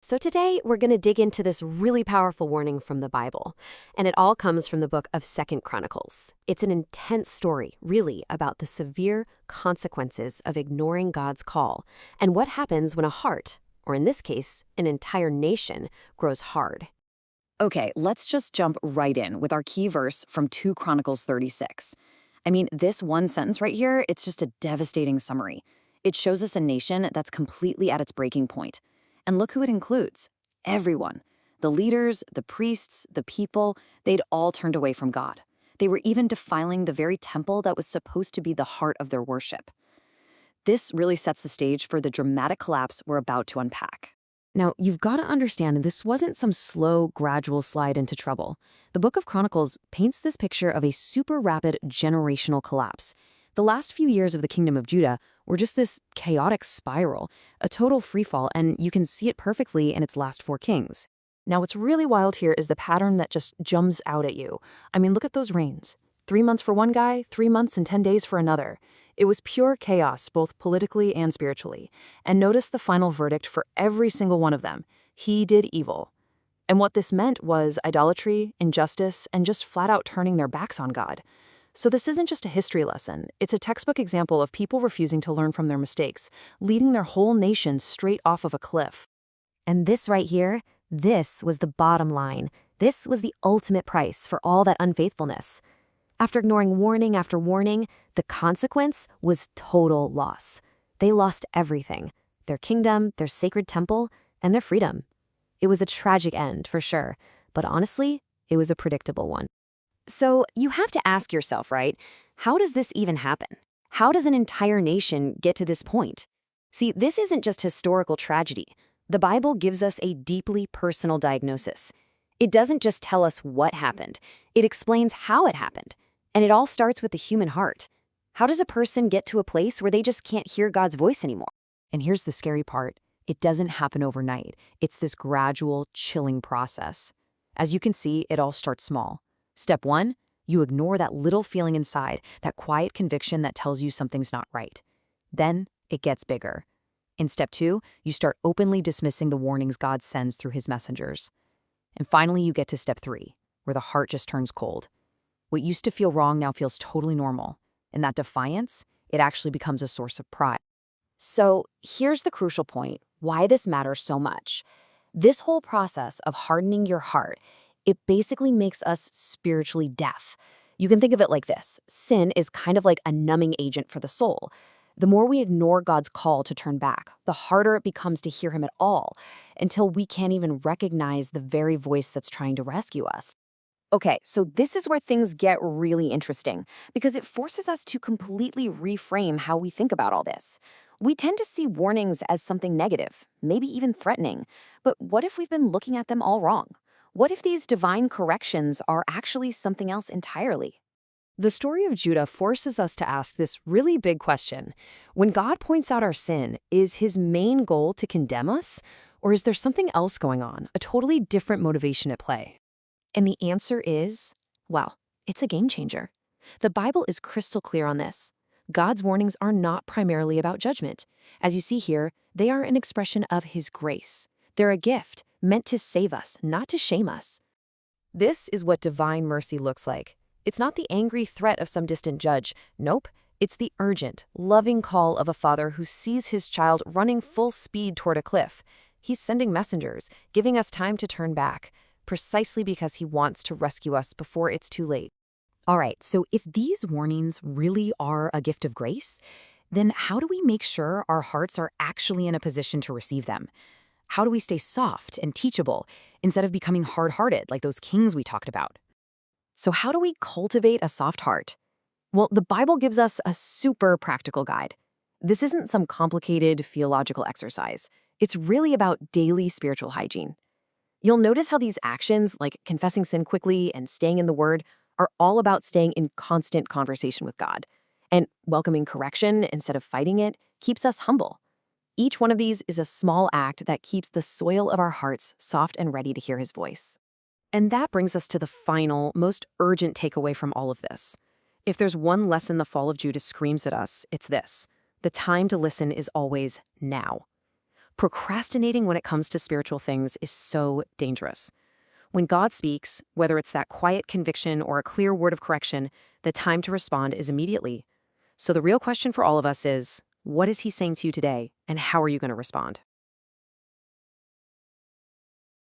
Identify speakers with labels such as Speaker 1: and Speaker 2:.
Speaker 1: So today we're going to dig into this really powerful warning from the Bible, and it all comes from the book of Second Chronicles. It's an intense story, really, about the severe consequences of ignoring God's call and what happens when a heart, or in this case, an entire nation, grows hard.
Speaker 2: Okay, let's just jump right in with our key verse from 2 Chronicles 36. I mean, this one sentence right here, it's just a devastating summary. It shows us a nation that's completely at its breaking point. And look who it includes. Everyone. The leaders, the priests, the people, they'd all turned away from God. They were even defiling the very temple that was supposed to be the heart of their worship. This really sets the stage for the dramatic collapse we're about to unpack.
Speaker 1: Now, you've got to understand this wasn't some slow, gradual slide into trouble. The book of Chronicles paints this picture of a super rapid generational collapse. The last few years of the kingdom of Judah were just this chaotic spiral, a total freefall, and you can see it perfectly in its last 4 kings. Now, what's really wild here is the pattern that just jumps out at you. I mean, look at those reigns. 3 months for one guy, 3 months and 10 days for another. It was pure chaos, both politically and spiritually. And notice the final verdict for every single one of them. He did evil. And what this meant was idolatry, injustice, and just flat out turning their backs on God. So this isn't just a history lesson. It's a textbook example of people refusing to learn from their mistakes, leading their whole nation straight off of a cliff. And this right here, this was the bottom line. This was the ultimate price for all that unfaithfulness. After ignoring warning after warning, the consequence was total loss. They lost everything: their kingdom, their sacred temple, and their freedom. It was a tragic end, for sure, but honestly, it was a predictable one. So you have to ask yourself, right? How does this even happen? How does an entire nation get to this point? See, this isn't just historical tragedy. The Bible gives us a deeply personal diagnosis. It doesn't just tell us what happened. It explains how it happened. And it all starts with the human heart. How does a person get to a place where they just can't hear God's voice anymore?
Speaker 3: And here's the scary part. It doesn't happen overnight. It's this gradual, chilling process. As you can see, it all starts small. Step 1, you ignore that little feeling inside, that quiet conviction that tells you something's not right. Then it gets bigger. In step 2, you start openly dismissing the warnings God sends through his messengers. And finally, you get to step 3, where the heart just turns cold. What used to feel wrong now feels totally normal. And that defiance, it actually becomes a source of pride.
Speaker 2: So here's the crucial point, why this matters so much. This whole process of hardening your heart, it basically makes us spiritually deaf. You can think of it like this. Sin is kind of like a numbing agent for the soul. The more we ignore God's call to turn back, the harder it becomes to hear him at all, until we can't even recognize the very voice that's trying to rescue us. Okay, so this is where things get really interesting, because it forces us to completely reframe how we think about all this. We tend to see warnings as something negative, maybe even threatening. But what if we've been looking at them all wrong? What if these divine corrections are actually something else entirely?
Speaker 1: The story of Judah forces us to ask this really big question. When God points out our sin, is his main goal to condemn us? Or is there something else going on, a totally different motivation at play? And the answer is, well, it's a game changer. The Bible is crystal clear on this. God's warnings are not primarily about judgment. As you see here, they are an expression of his grace. They're a gift meant to save us, not to shame us. This is what divine mercy looks like. It's not the angry threat of some distant judge. Nope. It's the urgent, loving call of a father who sees his child running full speed toward a cliff. He's sending messengers, giving us time to turn back, precisely because he wants to rescue us before it's too late. All right, so if these warnings really are a gift of grace, then how do we make sure our hearts are actually in a position to receive them? How do we stay soft and teachable instead of becoming hard-hearted like those kings we talked about? So how do we cultivate a soft heart? Well, the Bible gives us a super practical guide. This isn't some complicated theological exercise. It's really about daily spiritual hygiene. You'll notice how these actions, like confessing sin quickly and staying in the Word, are all about staying in constant conversation with God. And welcoming correction instead of fighting it keeps us humble. Each one of these is a small act that keeps the soil of our hearts soft and ready to hear his voice. And that brings us to the final, most urgent takeaway from all of this. If there's one lesson the fall of Judah screams at us, it's this: the time to listen is always now.
Speaker 3: Procrastinating when it comes to spiritual things is so dangerous. When God speaks, whether it's that quiet conviction or a clear word of correction, the time to respond is immediately. So the real question for all of us is, what is he saying to you today, and how are you going to respond?